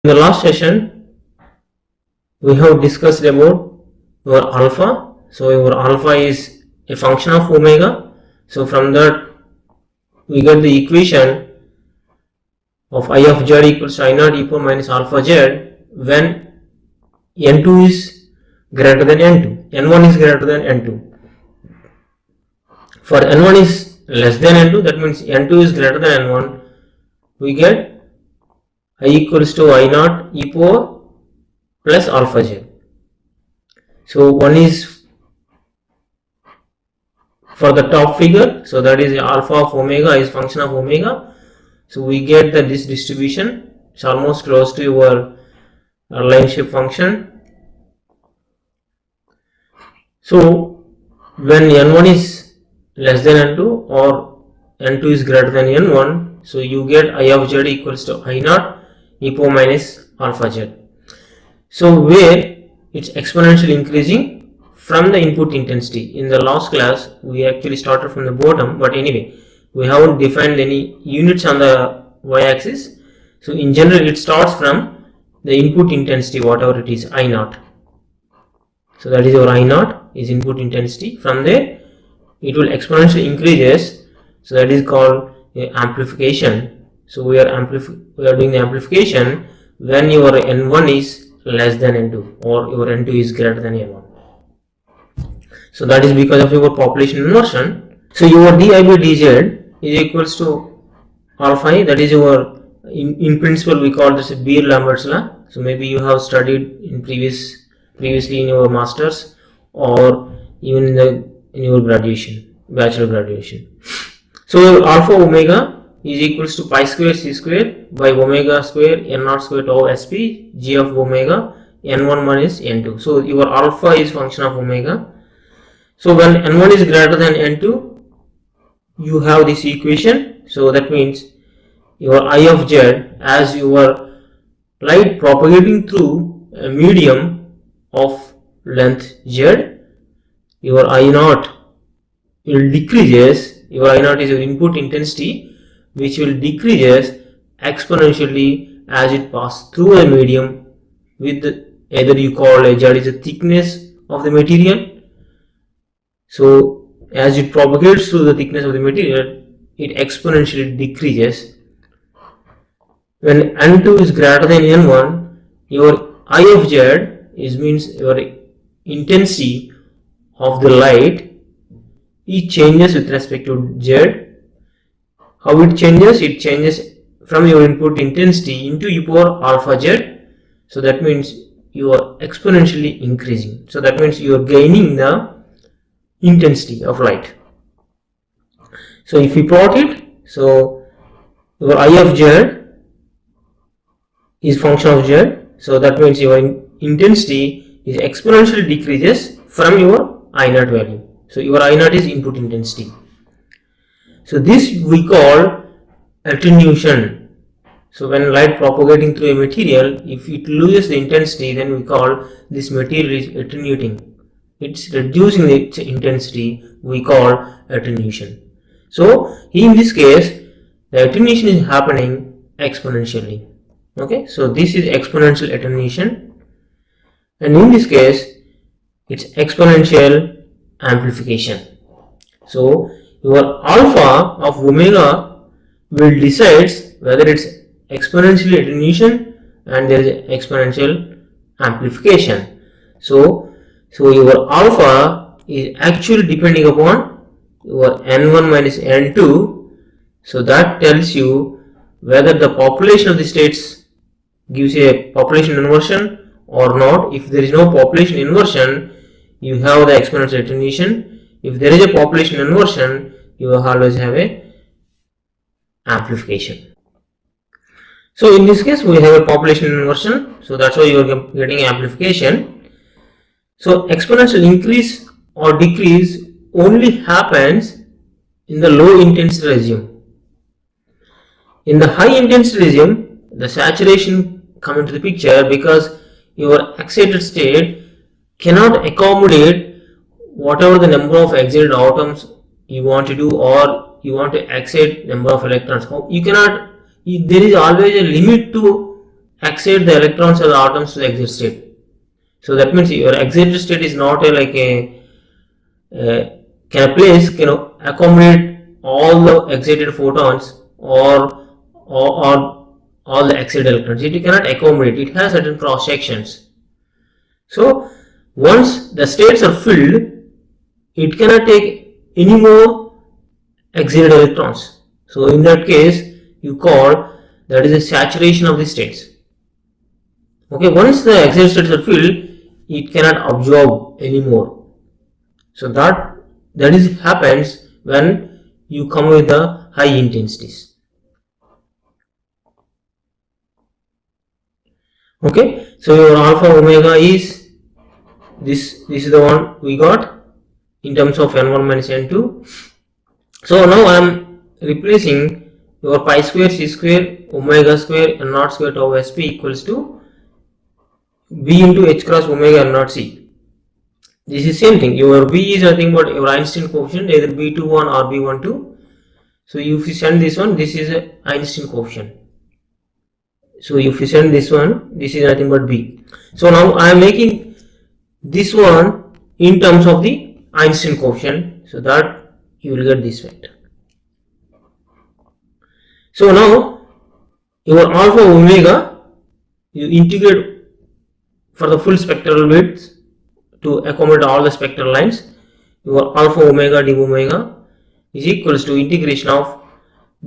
In the last session, we have discussed about your alpha. So your alpha is a function of omega. So from that, we get the equation of I of z equals to I naught e power minus alpha z when n2 is greater than n2. n1 is greater than n2. For n1 is less than n2, that means n2 is greater than n1. We get I equals to I naught e power plus alpha z. So one is for the top figure, so that is alpha of omega is function of omega. So we get that this distribution is almost close to your line shape function. So when n1 is less than n2 or n2 is greater than n1, so you get I of z equals to I naught e power minus alpha z. So where it's exponentially increasing from the input intensity. In the last class we actually started from the bottom, but anyway we haven't defined any units on the y-axis. So in general it starts from the input intensity, whatever it is, I naught. So that is your I naught is input intensity. From there it will exponentially increases, so that is called amplification. So we are doing the amplification when your n1 is less than n2 or your n2 is greater than n1. So that is because of your population inversion. So your di by dz is equals to alpha, that is your in principle we call this Beer-Lambert's law. So maybe you have studied in previously in your masters or even in your graduation, bachelor graduation. So alpha omega is equals to pi square c square by omega square n naught square tau sp g of omega n1 minus n2. So your alpha is function of omega. So when n1 is greater than n2, you have this equation. So that means your I of z, as your light propagating through a medium of length z, your I naught will decreases. Your I naught is your input intensity, which will decreases exponentially as it passes through a medium with either you call a z is the thickness of the material. So as it propagates through the thickness of the material, it exponentially decreases. When n2 is greater than n1, your I of z is means your intensity of the light, it changes with respect to z. How it changes? It changes from your input intensity into e power alpha z. So that means you are exponentially increasing. So that means you are gaining the intensity of light. So if we plot it, so your I of z is function of z. So that means your intensity is exponentially decreases from your I naught value. So your I naught is input intensity. So this we call attenuation. So when light propagating through a material, if it loses the intensity, then we call this material is attenuating. It's reducing its intensity, we call attenuation. So in this case, the attenuation is happening exponentially. Okay, so this is exponential attenuation, and in this case, it's exponential amplification. So your alpha of omega will decide whether it's exponential attenuation and there is exponential amplification. So your alpha is actually depending upon your n1 minus n2. So that tells you whether the population of the states gives a population inversion or not. If there is no population inversion, you have the exponential attenuation. If there is a population inversion, you will always have a amplification. So in this case we have a population inversion, so that's why you are getting amplification. So exponential increase or decrease only happens in the low intensity regime. In the high intensity regime, the saturation come into the picture because your excited state cannot accommodate whatever the number of excited atoms you want to do, or you want to excite number of electrons. You cannot, there is always a limit to excite the electrons or the atoms to the exit state. So that means your exit state is not can a place accommodate all the excited photons or all the excited electrons. It cannot accommodate. It has certain cross sections. So once the states are filled, it cannot take any more excited electrons. So in that case, you call that is a saturation of the states. Okay, once the excited states are filled, it cannot absorb anymore. So that is happens when you come with the high intensities. Okay, so your alpha omega is this is the one we got in terms of n1 minus n2. So now I am replacing your pi square c square omega square n naught square tau sp equals to b into h cross omega n naught c. This is same thing. Your b is nothing but your Einstein coefficient, either b21 or b12. So if you send this one, this is a Einstein coefficient. So if you send this one, this is nothing but b. So now I am making this one in terms of the Einstein coefficient, so that you will get this vector. So now your alpha omega, you integrate for the full spectral width to accommodate all the spectral lines. Your alpha omega d omega is equals to integration of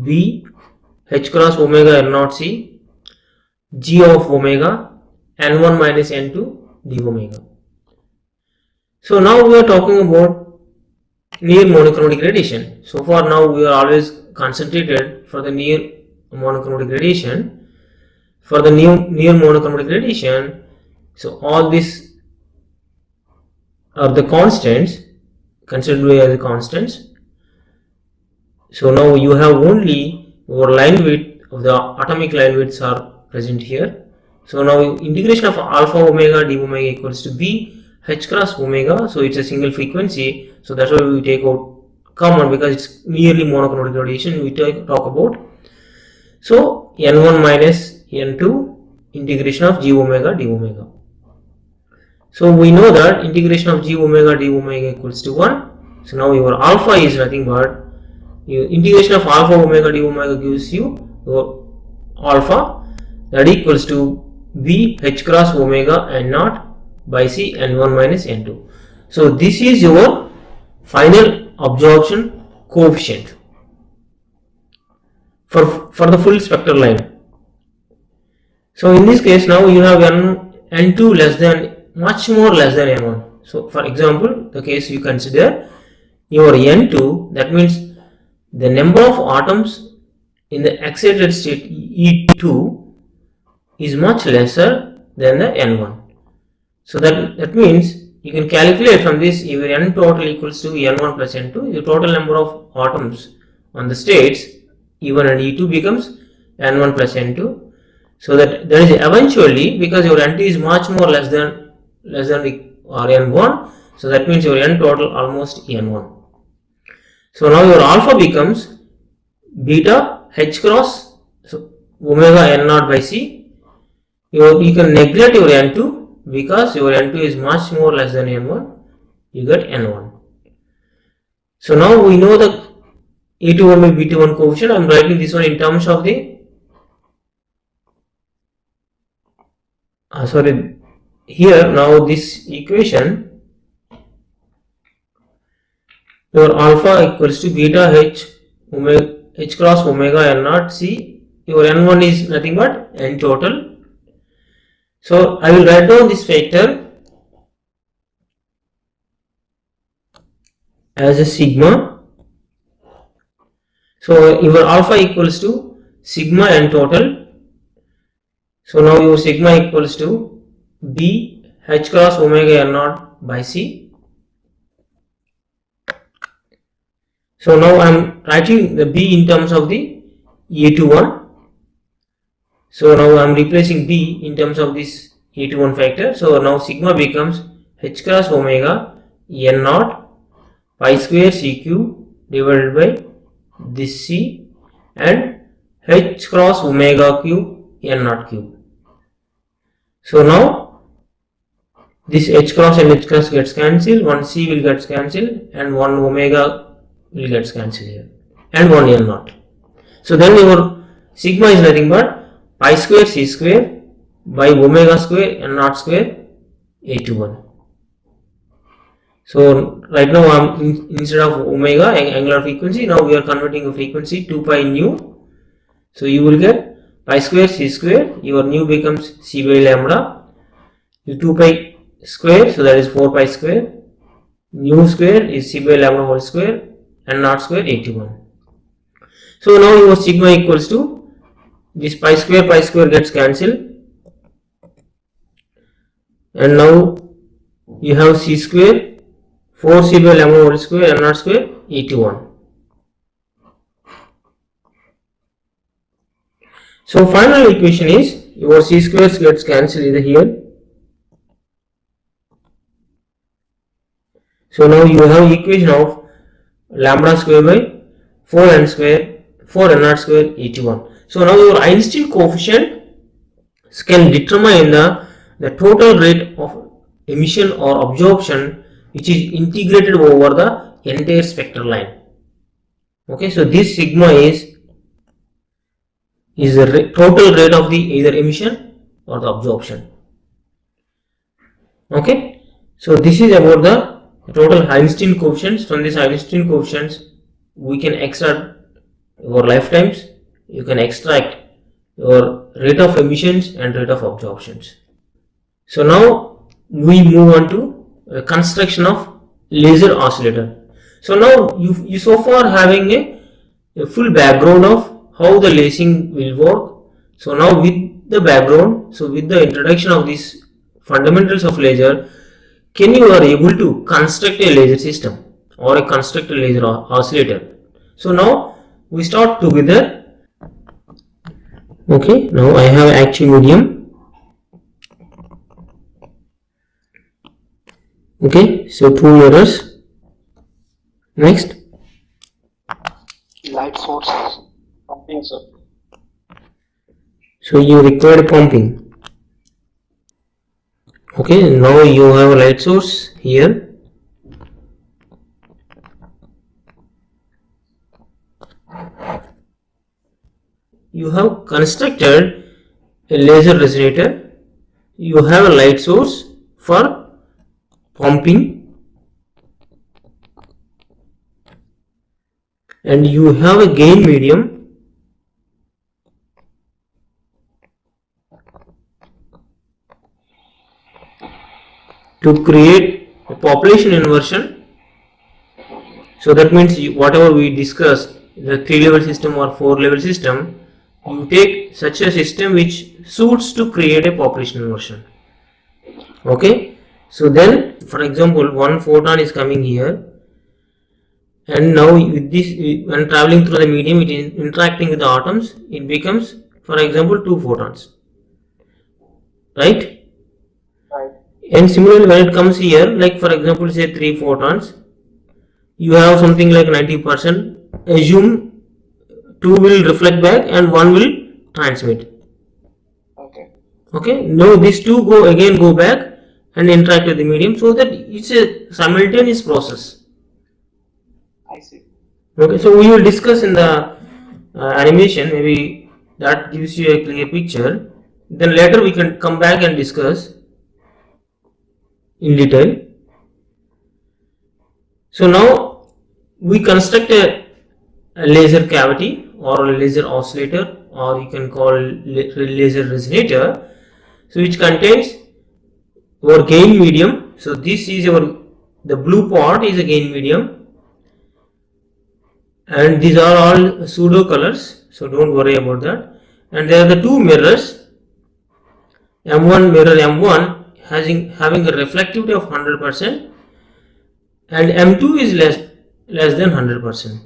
b h cross omega n naught c g of omega n1 minus n2 d omega. So now we are talking about near monochromatic radiation. So far now we are always concentrated for the near monochromatic radiation. For the near monochromatic radiation, so all these are the constants, considered as the constants. So now you have only your line width of the atomic line widths are present here. So now integration of alpha omega d omega equals to b h cross omega. So it's a single frequency. So that's why we take out common, because it's nearly monochromatic radiation we talk about. So n1 minus n2 integration of g omega d omega. So we know that integration of g omega d omega equals to 1. So now your alpha is nothing but your integration of alpha omega d omega gives you your alpha, that equals to b h cross omega n naught by c n1 minus n2. So this is your final absorption coefficient for the full spectral line. So in this case now you have n2 less than, much more less than n1. So for example, the case you consider your n2, that means the number of atoms in the excited state E2 is much lesser than the n1. So that means you can calculate from this, if your n total equals to n1 plus n2, the total number of atoms on the states E1 and E2 becomes n1 plus n2. So that there is eventually, because your n2 is much more less than or n1, so that means your n total almost n1. So now your alpha becomes beta h cross so omega n naught by c. You can neglect your n2 because your n2 is much more less than n1. You get n1. So now we know the a21 by b21 coefficient. I am writing this one in terms of the here now this equation, your alpha equals to beta h cross omega n naught c. Your n1 is nothing but n total. So I will write down this factor as a sigma. So your alpha equals to sigma n total. So now your sigma equals to b h cross omega n naught by c. So now I am writing the b in terms of the a21. So now I am replacing b in terms of this a21 factor. So now sigma becomes h cross omega n naught pi square c cube divided by this c and h cross omega cube n naught cube. So now this H cross and H cross gets cancelled, one C will get cancelled and one omega will get cancelled here and one N naught. So then your sigma is nothing but pi square C square by omega square N naught square A21. So right now instead of omega angular frequency, now we are converting a frequency 2 pi nu. So you will get pi square C square, your nu becomes C by lambda, 2 pi square, so that is 4 pi square, nu square is C by lambda whole square and naught square 81. So now your sigma equals to this pi square gets cancelled and now you have C square 4 C by lambda whole square and naught square 81. So final equation is your C squares gets cancelled either here. So now you have equation of lambda square by 4n square 4 n naught square 81. So now your Einstein coefficient can determine the total rate of emission or absorption which is integrated over the entire spectral line. Okay, so this sigma is the total rate of the either emission or the absorption. Okay, so this is about the total Einstein coefficients. From this Einstein coefficients we can extract your lifetimes, you can extract your rate of emissions and rate of absorptions. So now we move on to construction of laser oscillator. So now you so far having a full background of how the lasing will work. So now with the background, so with the introduction of these fundamentals of laser, can you are able to construct a laser system or construct a laser oscillator. So now we start together. Okay, now I have active medium. Okay, so 2 mirrors. Next, light sources, pumping circuit. So you require pumping. Okay, now you have a light source here. You have constructed a laser resonator. You have a light source for pumping and you have a gain medium to create a population inversion. So that means whatever we discussed, the 3-level system or 4-level system, you take such a system which suits to create a population inversion. Okay, so then for example one photon is coming here and now with this, when traveling through the medium, it is interacting with the atoms, it becomes for example 2 photons, right? Right. And similarly when it comes here, like for example say 3 photons, you have something like 90%, assume 2 will reflect back and 1 will transmit. Okay, now these 2 go back and interact with the medium, so that it's a simultaneous process. I see. Okay, so we will discuss in the animation, maybe that gives you a clear picture. Then later we can come back and discuss in detail. So now we construct a laser cavity or a laser oscillator, or you can call laser resonator, so which contains our gain medium. So this is the blue part is a gain medium and these are all pseudo colors, so don't worry about that. And there are the 2 mirrors, M1 mirror M1 having a reflectivity of 100% and M2 is less than 100%.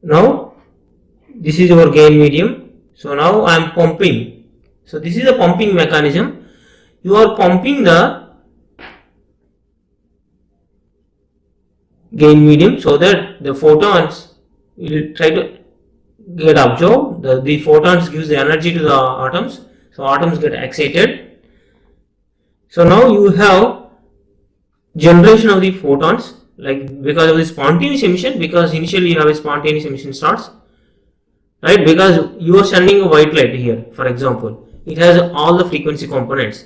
Now this is our gain medium. So now I am pumping. So this is a pumping mechanism. You are pumping the gain medium so that the photons will try to get absorbed. The photons gives the energy to the atoms, so atoms get excited So now you have generation of the photons, like because of the spontaneous emission, because initially you have a spontaneous emission starts, right? Because you are sending a white light here, for example, it has all the frequency components.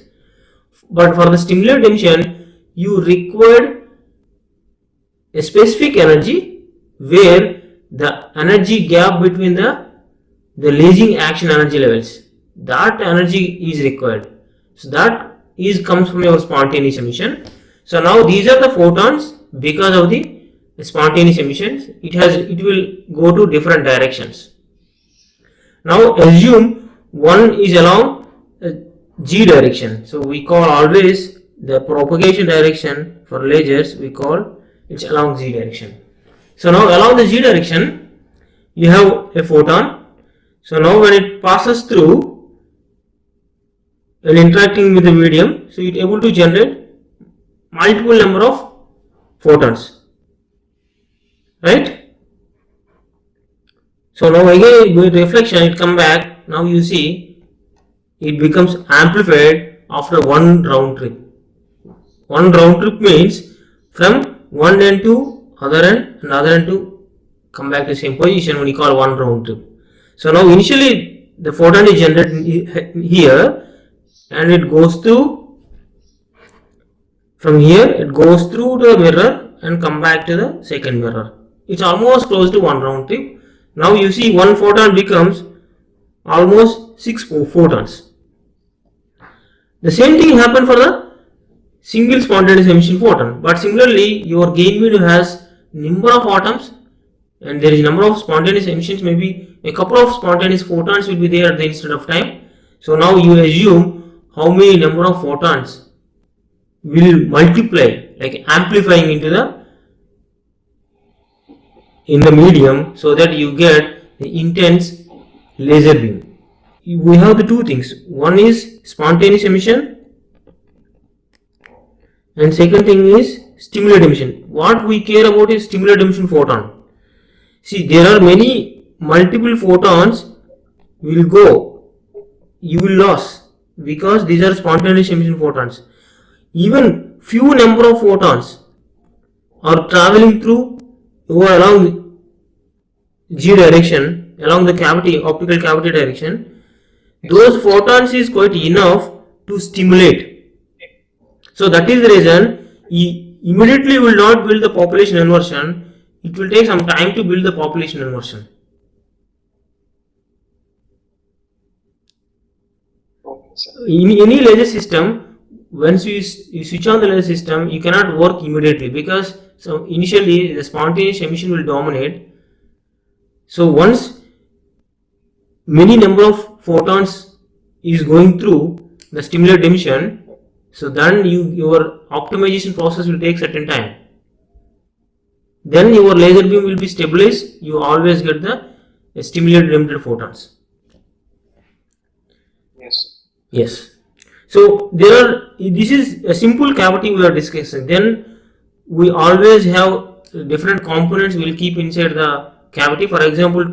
But for the stimulated emission, you required a specific energy where the energy gap between the lasing action energy levels, that energy is required. So that comes from your spontaneous emission. So now these are the photons. Because of the spontaneous emissions, it will go to different directions. Now assume one is along G direction. So we call always the propagation direction for lasers, we call it's along Z direction. So now along the Z direction you have a photon. So now when it passes through and interacting with the medium, so it able to generate multiple number of photons, right? So now again with reflection it come back. Now you see it becomes amplified after one round trip. One round trip means from one end to other end and other end to come back to the same position, when you call one round trip. So now initially the photon is generated here and it goes through, from here it goes through the mirror and come back to the second mirror. It's almost close to one round trip. Now you see one photon becomes almost 6 photons. The same thing happened for the single spontaneous emission photon, but similarly your gain medium has number of atoms and there is number of spontaneous emissions, maybe a couple of spontaneous photons will be there at the instant of time. So now you assume how many number of photons will multiply, like amplifying in the medium, so that you get the intense laser beam. We have the two things, one is spontaneous emission and second thing is stimulated emission. What we care about is stimulated emission photon. See, there are multiple photons will go, you will lose, because these are spontaneous emission photons. Even few number of photons are traveling through or along G direction, along the cavity, optical cavity direction. Those photons is quite enough to stimulate. So that is the reason immediately will not build the population inversion. It will take some time to build the population inversion. In any laser system, once you switch on the laser system, you cannot work immediately, because so initially the spontaneous emission will dominate. So once many number of photons is going through the stimulated emission, so then your optimization process will take certain time. Then your laser beam will be stabilized. You always get the stimulated emitted photons. Yes. Yes. So this is a simple cavity we are discussing. Then we always have different components we will keep inside the cavity. For example,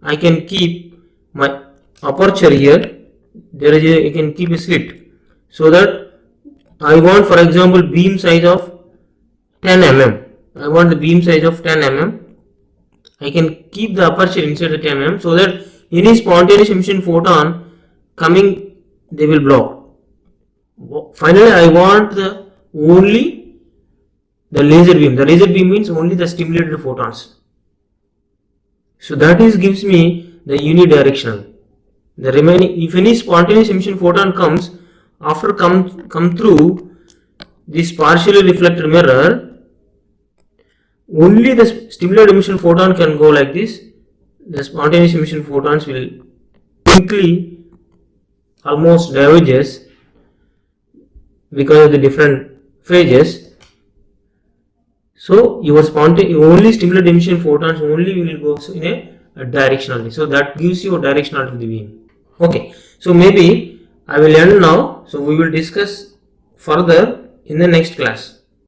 I can keep my aperture here. I can keep a slit, so that I want, for example, beam size of 10 mm. I want the beam size of 10 mm. I can keep the aperture inside the 10 mm, so that any spontaneous emission photon coming, they will block. Finally, I want only the laser beam. The laser beam means only the stimulated photons. So that gives me the unidirectional. The remaining, if any spontaneous emission photon comes, after come through this partially reflected mirror, only the stimulated emission photon can go like this. The spontaneous emission photons will quickly almost diverges because of the different phases. So your only stimulated emission photons only will go in a directionally. So that gives you a directional to the beam. Okay, so maybe I will end now. So we will discuss further in the next class.